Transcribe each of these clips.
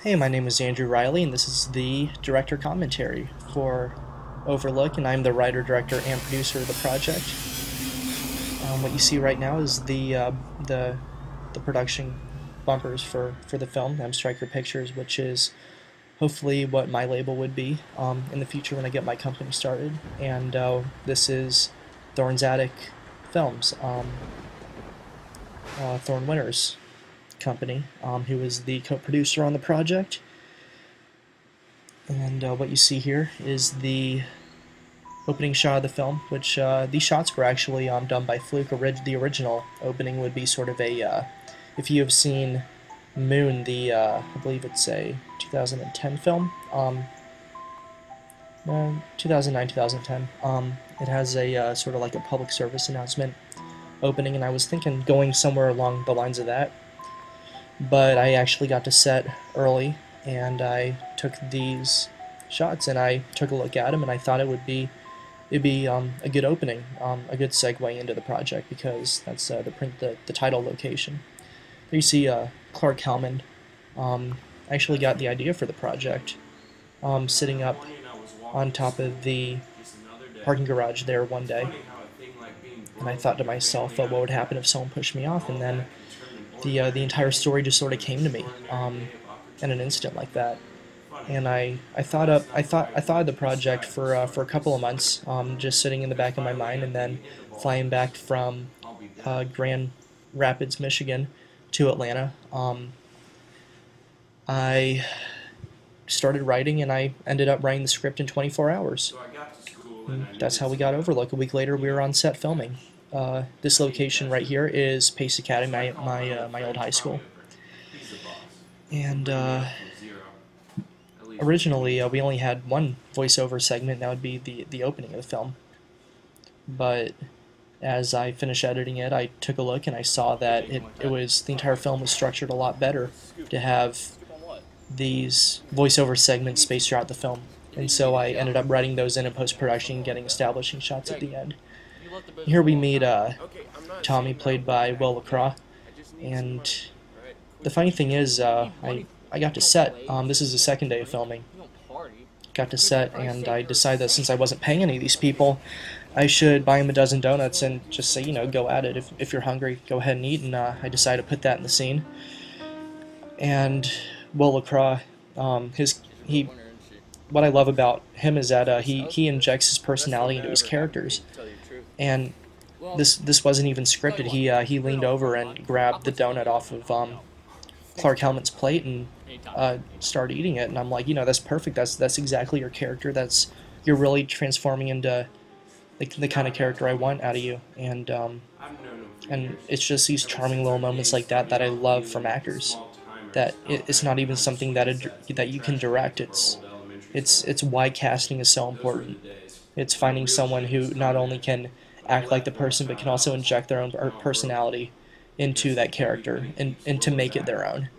Hey, my name is Andrew Riley, and this is the director commentary for Overlook, and I'm the writer, director, and producer of the project. What you see right now is the production bumpers for the film, MStriker Pictures, which is hopefully what my label would be in the future when I get my company started. And this is Thorne's Attic Films, Thorne Winters company, who is the co-producer on the project. And what you see here is the opening shot of the film, which these shots were actually done by fluke. The original opening would be sort of a, if you have seen Moon, I believe it's a 2010 film, 2009, 2010. It has a sort of like a public service announcement opening, and I was thinking going somewhere along the lines of that. But I actually got to set early, and I took these shots, and I took a look at them, and I thought it'd be a good opening, a good segue into the project, because that's the title location. There you see Clark Helman. Actually got the idea for the project, sitting up on top of the parking garage there one day, and I thought to myself, what would happen if someone pushed me off, and then the entire story just sort of came to me in an instant like that. And I thought of the project for a couple of months, just sitting in the back of my mind, and then flying back from Grand Rapids, Michigan, to Atlanta. I started writing, and I ended up writing the script in 24 hours. And that's how we got Overlook. A week later, we were on set filming. This location right here is Pace Academy, my old high school. And originally, we only had one voiceover segment, and that would be the opening of the film. But as I finished editing it, I took a look, and I saw that the entire film was structured a lot better to have these voiceover segments spaced throughout the film. And so I ended up writing those in post-production, getting establishing shots at the end. Here we meet Tommy, played by LeCraw, and the funny thing is, I got to set. This is the second day of filming. Got to set, and I decided that since I wasn't paying any of these people, I should buy them a dozen donuts and just say, go at it. If you're hungry, go ahead and eat. And I decided to put that in the scene. And LeCraw, what I love about him is that he injects his personality into his characters, and this wasn't even scripted. He leaned over and grabbed the donut off of Clark Helman's plate and started eating it, and I'm like, that's perfect. That's exactly your character. You're really transforming into the kind of character I want out of you, and it's just these charming little moments like that I love from actors. That it's not even something that you can direct. It's why casting is so important. It's finding someone who not only can act like the person, but can also inject their own personality into that character and to make it their own.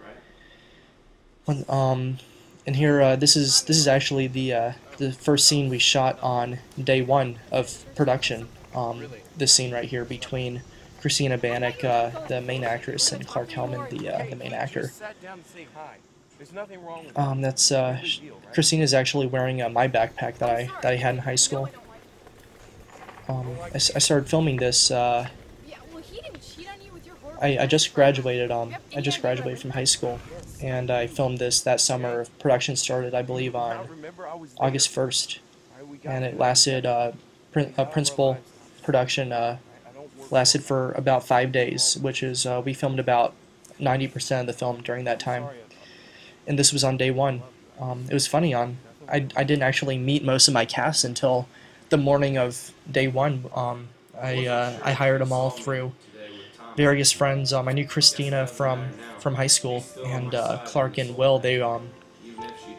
And here, this is actually the first scene we shot on day one of production. This scene right here between Christina, Banick, the main actress, and Clark Helman, the main actor. Christina's actually wearing my backpack that I had in high school. I started filming this. I just graduated. I just graduated from high school, and I filmed this that summer. Production started, I believe, on August 1st, and it lasted. Principal production lasted for about 5 days, which is we filmed about 90% of the film during that time. And this was on day one. It was funny. I didn't actually meet most of my cast until the morning of day one. I hired them all through various friends. I knew Christina from high school, and Clark and Will.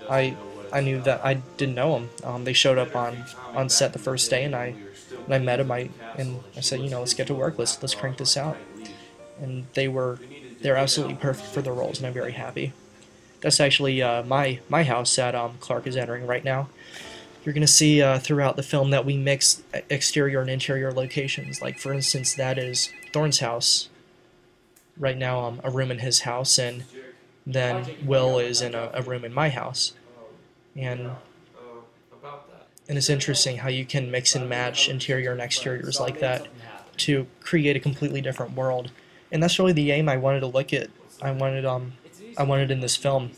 I knew that I didn't know them. They showed up on set the first day, and I met them. And I said, let's get to work. Let's crank this out. And they're absolutely perfect for their roles, and I'm very happy. That's actually my house that Clark is entering right now. You're going to see throughout the film that we mix exterior and interior locations. Like, for instance, that is Thorne's house. Right now, a room in his house, and then Will is in a room in my house. And it's interesting how you can mix and match interior and exteriors like that to create a completely different world. And that's really the aim I wanted to look at. I wanted in this film.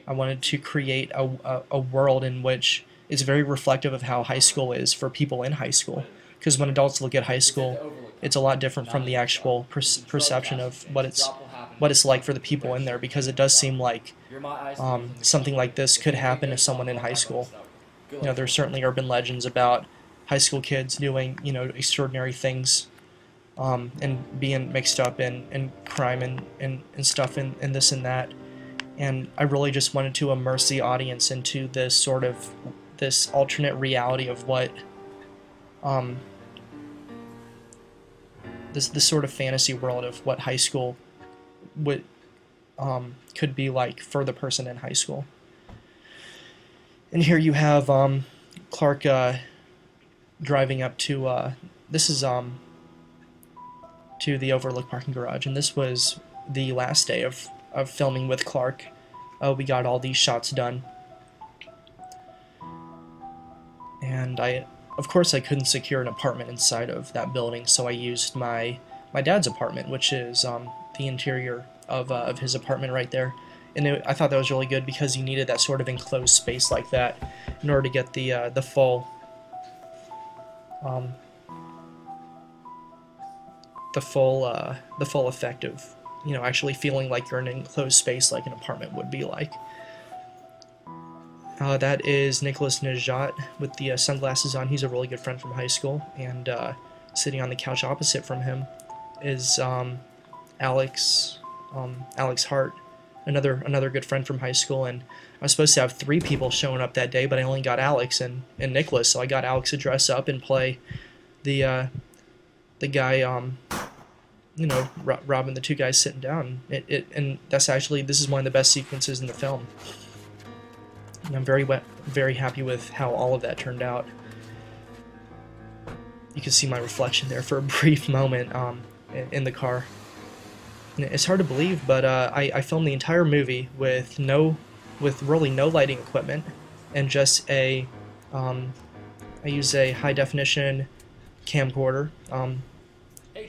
I wanted to create a world in which is very reflective of how high school is for people in high school. Because when adults look at high school, it's a lot different from the actual perception of what it's like for the people in there. Because it does seem like something like this could happen to someone in high school. You know, there's certainly urban legends about high school kids doing, you know, extraordinary things, and being mixed up in crime and stuff and this and that. And I really just wanted to immerse the audience into this alternate reality of what this sort of fantasy world of what high school could be like for the person in high school. And here you have Clark driving up to this is to the Overlook parking garage, and this was the last day of filming with Clark. We got all these shots done, and of course I couldn't secure an apartment inside of that building, so I used my dad's apartment, which is the interior of his apartment right there. And I thought that was really good because you needed that sort of enclosed space like that in order to get the full effect of, you know, actually feeling like you're in an enclosed space like an apartment would be like. That is Nicholas Najat with the sunglasses on. He's a really good friend from high school, and sitting on the couch opposite from him is Alex Hart, another good friend from high school. And I was supposed to have 3 people showing up that day, but I only got Alex and Nicholas, so I got Alex to dress up and play the guy, you know, robbing the 2 guys sitting down. And this is one of the best sequences in the film. And I'm very happy with how all of that turned out. You can see my reflection there for a brief moment in the car. And it's hard to believe, but I filmed the entire movie with really no lighting equipment, and just I use a high definition camcorder,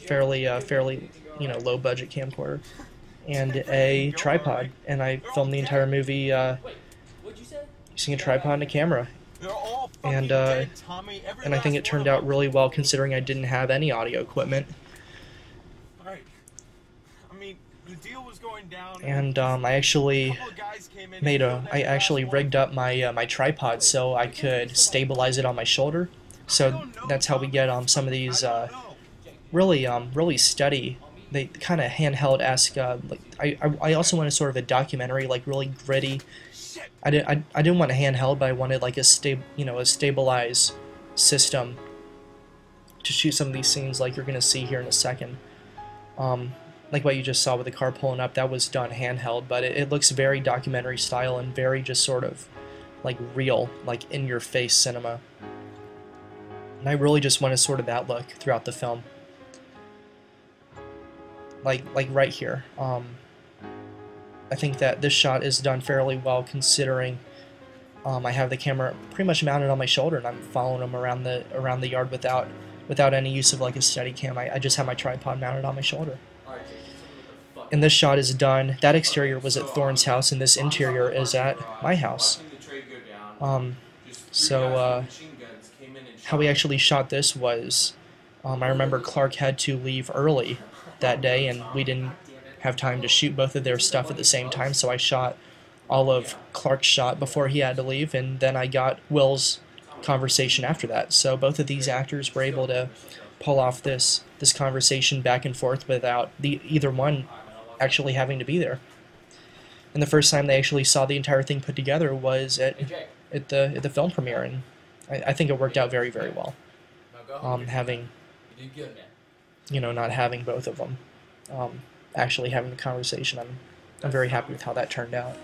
fairly you know, low budget camcorder, and a tripod, and I filmed the entire movie using a tripod and a camera. And I think it turned out really well considering I didn't have any audio equipment. And I actually rigged up my tripod so I could stabilize it on my shoulder. So that's how we get some of these really steady, they kind of handheld-esque. I also wanted sort of a documentary, like really gritty. I didn't want a handheld, but I wanted like a stabilized system to shoot some of these scenes, like you're gonna see here in a second. Like what you just saw with the car pulling up, that was done handheld, but it looks very documentary style and very just sort of like real, like in-your-face cinema. And I really just wanted sort of that look throughout the film. Like right here. I think that this shot is done fairly well considering I have the camera pretty much mounted on my shoulder and I'm following them around the yard without any use of like a Steadicam. I just have my tripod mounted on my shoulder. And this shot is done. That exterior was at Thorne's house, and this interior is at my house. So how we actually shot this was, I remember Clark had to leave early that day, and we didn't have time to shoot both of their stuff at the same time, so I shot all of Clark's shot before he had to leave, and then I got Will's conversation after that. So both of these actors were able to pull off this conversation back and forth without either one actually having to be there. And the first time they actually saw the entire thing put together was at the film premiere, and I think it worked out very, very well. Having, you know, not having both of them actually having the conversation, I'm very happy with how that turned out.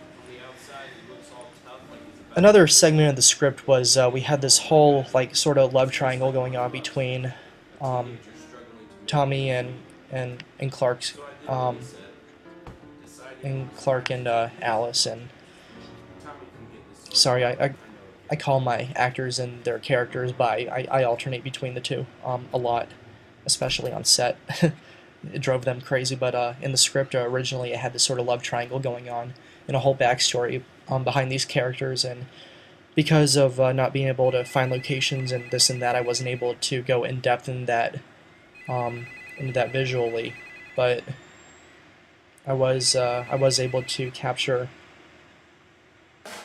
Another segment of the script was we had this whole like sort of love triangle going on between Tommy and Clark's Clark and Alice. And sorry, I call my actors and their characters by. I alternate between the two a lot, especially on set. It drove them crazy, but in the script originally it had this sort of love triangle going on and a whole backstory behind these characters. And because of not being able to find locations and this and that, I wasn't able to go in depth into that visually, but I was able to capture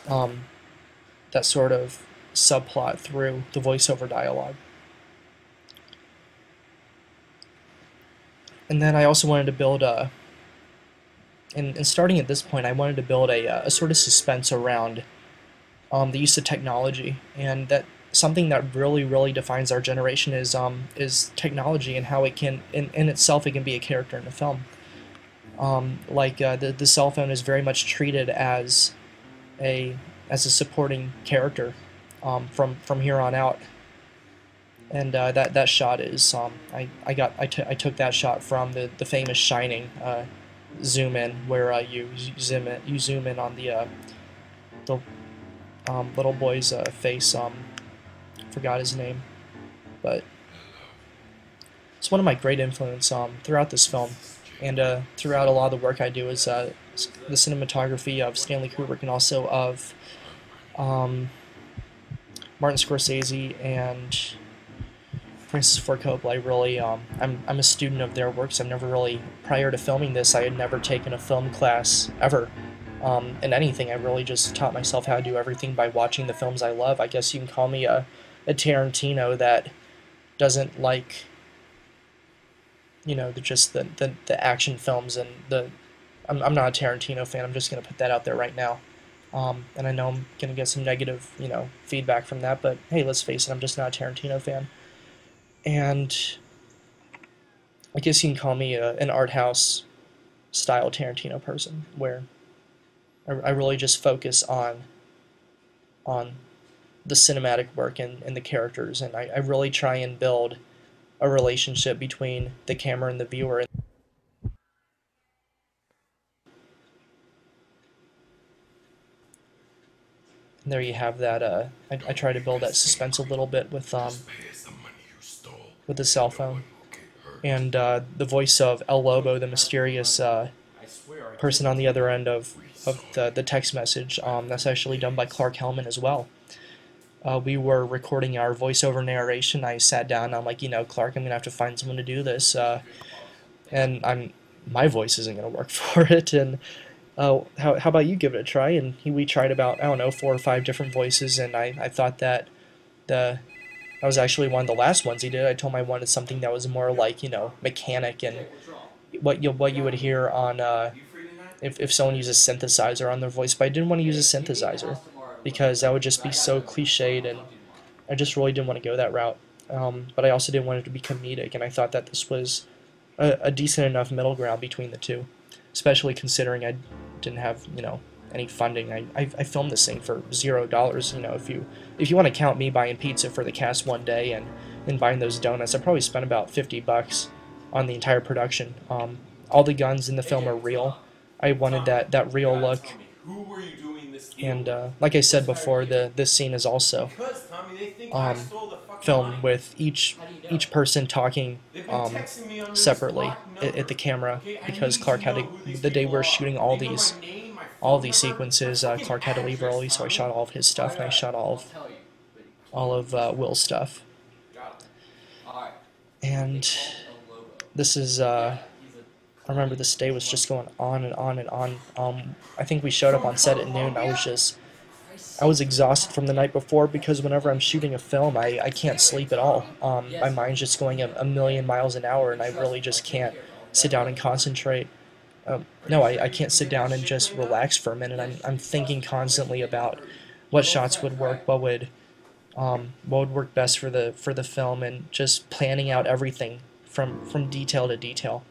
that sort of subplot through the voiceover dialogue. And then I also wanted to build and starting at this point, I wanted to build a sort of suspense around the use of technology, and that something that really defines our generation is technology and how it can, in itself, it can be a character in a film. The cell phone is very much treated as a supporting character from here on out. And that shot is I took that shot from the famous Shining zoom in, where you zoom in on the little boy's face. Forgot his name, but it's one of my great influence throughout this film, and throughout a lot of the work I do is the cinematography of Stanley Kubrick and also of Martin Scorsese and Francis Ford Coppola. I really, I'm a student of their works. I've never really, prior to filming this, I had never taken a film class ever in anything. I really just taught myself how to do everything by watching the films I love. I guess you can call me a Tarantino that doesn't like, just the action films and I'm not a Tarantino fan. I'm just gonna put that out there right now. And I know I'm gonna get some negative, feedback from that, but hey, let's face it, I'm just not a Tarantino fan. And I guess you can call me an art house style Tarantino person, where I really just focus on the cinematic work and the characters, and I really try and build a relationship between the camera and the viewer. And there you have that. I try to build that suspense a little bit with the cell phone, and the voice of El Lobo, the mysterious person on the other end of the text message. That's actually done by Clark Helman as well. We were recording our voiceover narration. I sat down and I'm like, Clark, I'm gonna have to find someone to do this, and my voice isn't gonna work for it. And how about you give it a try? And we tried about, I don't know, 4 or 5 different voices, and I thought that that was actually one of the last ones he did. I told him I wanted something that was more like, mechanic and what you would hear on if someone uses synthesizer on their voice. But I didn't want to use a synthesizer because that would just be so cliched, and I just really didn't want to go that route. But I also didn't want it to be comedic, and I thought that this was a decent enough middle ground between the two, especially considering I didn't have any funding. I filmed this thing for $0. If you want to count me buying pizza for the cast one day and buying those donuts, I probably spent about $50 on the entire production. All the guns in the film are real. I wanted that real look. And like I said before, this scene is also filmed with each person talking separately at the camera, because Clark had to, the day we're shooting all these sequences, Clark had to leave early, so I shot all of his stuff and I shot all of Will's stuff. And this is I remember this day was just going on and on and on. I think we showed up on set at noon. I was exhausted from the night before, because whenever I'm shooting a film, I can't sleep at all. My mind's just going a million miles an hour, and I really just can't sit down and concentrate. No, I can't sit down and just relax for a minute. I'm thinking constantly about what shots would work, what would work best for the film, and just planning out everything from detail to detail.